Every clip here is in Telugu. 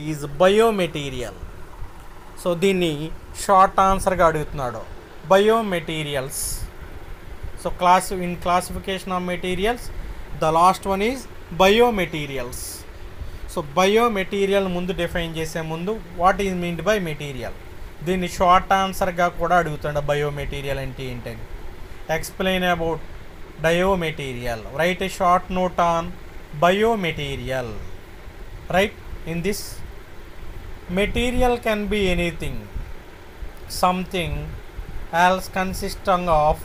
Is biomaterial. సో దీన్ని షార్ట్ ఆన్సర్గా అడుగుతున్నాడు, biomaterials. So classification of materials the last one is biomaterials. So biomaterial ముందు డిఫైన్ చేసే ముందు what is meant by material, దీన్ని షార్ట్ ఆన్సర్గా కూడా అడుగుతాడు బయోమెటీరియల్ అంటే ఏంటని. Explain about biomaterial, right A short note on biomaterial. Right in this material can be anything, something else consisting of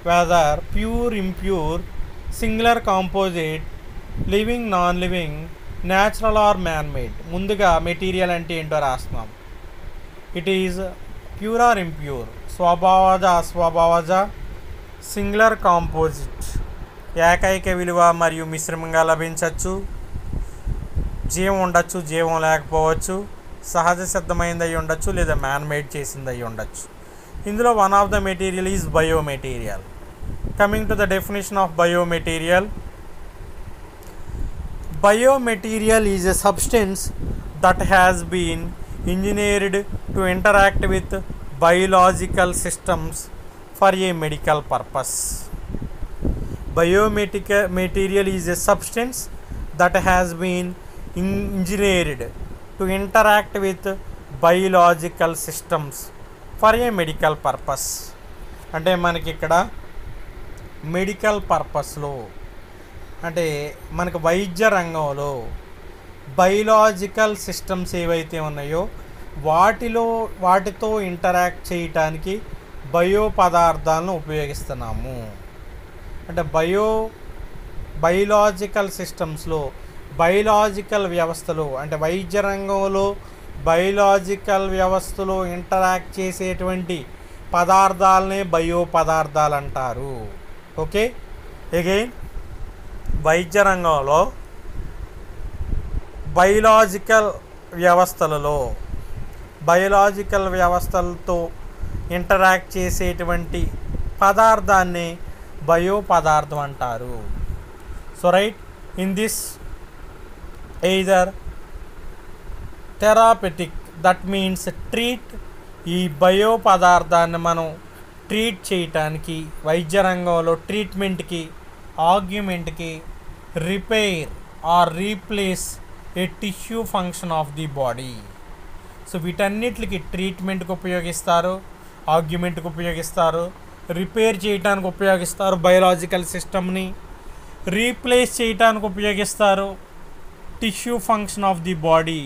whether pure, impure, singular, composite, living, non-living, natural or man-made. ముందుగా మెటీరియల్ అంటే ఏంటో రాస్తున్నాం. It is pure or impure, స్వభావజ అస్వభావజ, సింగులర్ కాంపోజిట్, ఏకైక విలువ మరియు మిశ్రమంగా లభించవచ్చు, జీవం ఉండొచ్చు జీవం లేకపోవచ్చు, సహజ సిద్ధమైనది అయి ఉండొచ్చు లేదా మ్యాన్ మేడ్ చేసింది అయి ఉండొచ్చు. ఇందులో one of the material is biomaterial. Coming to the definition of biomaterial, biomaterial is a substance that has been engineered to interact with biological systems for a medical purpose. Biomaterial is a substance that has been engineered to interact with biological systems for a medical purpose. అంటే మనకి ఇక్కడ మెడికల్ పర్పస్లో అంటే మనకు వైద్య రంగంలో బయోలాజికల్ సిస్టమ్స్ ఏవైతే ఉన్నాయో వాటితో ఇంటరాక్ట్ చేయటానికి బయో పదార్థాలను ఉపయోగిస్తున్నాము. అంటే బయోలాజికల్ సిస్టమ్స్లో బయోలాజికల్ వ్యవస్థలు అంటే వైద్య రంగంలో బయోలాజికల్ వ్యవస్థలో ఇంటరాక్ట్ చేసేటువంటి పదార్థాలనే బయో పదార్థాలు అంటారు. ఓకే, అగైన్ వైద్య రంగంలో బయోలాజికల్ వ్యవస్థలతో ఇంటరాక్ట్ చేసేటువంటి పదార్థాన్ని బయో పదార్థం అంటారు. So write in this either therapeutic, that means treat, ఈ బయో పదార్థాన్ని మనం ట్రీట్ చేయటానికి వైద్య రంగంలో ట్రీట్మెంట్కి, ఆర్గ్యుమెంట్కి, repair or replace a tissue function of the body. So వీటన్నిటికి ట్రీట్మెంట్కి ఉపయోగిస్తారు, ఆర్గ్యుమెంట్కి ఉపయోగిస్తారు, రిపేర్ చేయడానికి ఉపయోగిస్తారు, బయోలాజికల్ సిస్టమ్ని రీప్లేస్ చేయడానికి ఉపయోగిస్తారు. Tissue function of the body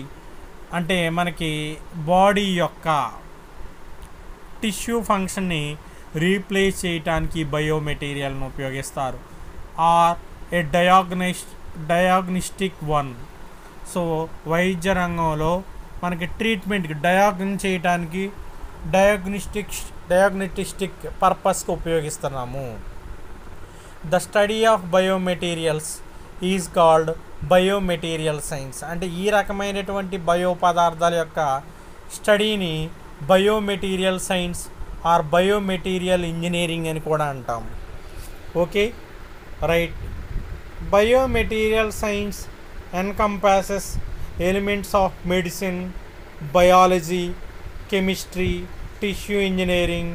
అంటే మనకి బాడీ యొక్క టిష్యూ ఫంక్షన్ని రీప్లేస్ చేయడానికి బయోమెటీరియల్ను ఉపయోగిస్తారు. Or a diagnostic one. So వైద్య రంగంలో మనకి ట్రీట్మెంట్కి చేయడానికి డయాగ్నోస్టిక్ పర్పస్కి ఉపయోగిస్తున్నాము. The study of biomaterials is called biomaterial science. అంటే ఈ రకమైనటువంటి బయో పదార్థాల యొక్క స్టడీని biomaterial science or biomaterial engineering అని కూడా అంటాం. Okay right. Biomaterial science encompasses elements of medicine, biology, chemistry, tissue engineering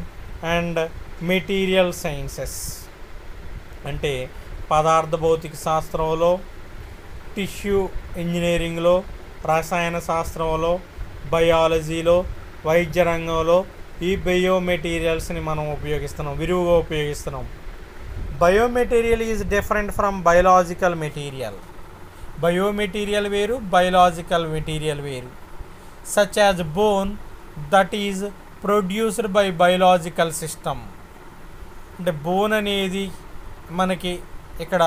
and material sciences. అంటే పదార్థ భౌతిక శాస్త్రంలో, టిష్యూ ఇంజనీరింగ్లో, రసాయన శాస్త్రంలో, బయాలజీలో, వైద్య రంగంలో ఈ బయోమెటీరియల్స్ని మనం విరివిగా ఉపయోగిస్తున్నాం. Biomaterial is different from biological material. Biomaterial వేరు, బయోలాజికల్ మెటీరియల్ వేరు. Such as bone that is produced by biological system. అంటే బోన్ అనేది మనకి ఇక్కడ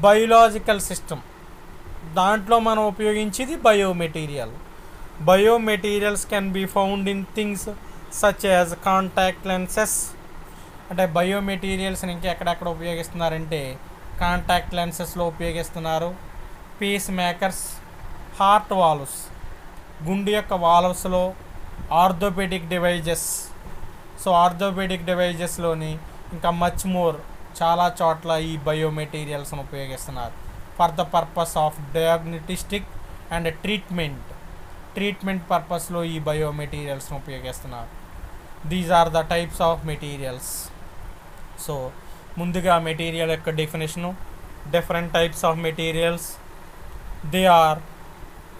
బయోలాజికల్ సిస్టమ్, దాంట్లో మనం ఉపయోగించేది biomaterial. Biomaterials can be found in things such as contact lenses. అంటే బయోమెటీరియల్స్ని ఇంకా ఎక్కడెక్కడ ఉపయోగిస్తున్నారంటే కాంటాక్ట్ లెన్సెస్లో ఉపయోగిస్తున్నారు. పేస్ మేకర్స్, హార్ట్ వాల్వ్స్, గుండె యొక్క వాల్వ్స్లో, ఆర్థోపెడిక్ డివైజెస్. సో ఆర్థోపెడిక్ డివైజెస్లోని ఇంకా మచ్ మోర్ చాలా చోట్ల ఈ బయోమెటీరియల్స్ను ఉపయోగిస్తున్నారు for the purpose of diagnostic and treatment treatment పర్పస్లో ఈ బయోమెటీరియల్స్ను ఉపయోగిస్తున్నారు. These are the types of materials. So ముందుగా మెటీరియల్ యొక్క definition. Different types of materials. They are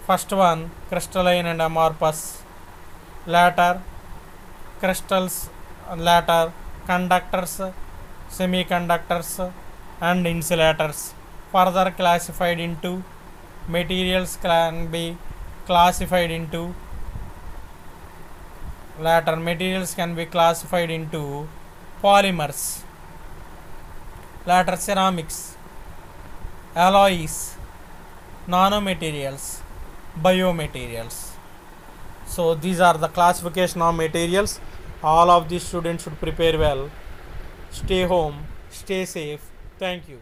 first one crystalline and amorphous, later crystals, later conductors, semiconductors and insulators. Further classified into materials can be classified into later materials can be classified into polymers, later ceramics, alloys, nanomaterials, biomaterials. So these are the classification of materials. All of these students should prepare well. Stay home, stay safe. Thank you.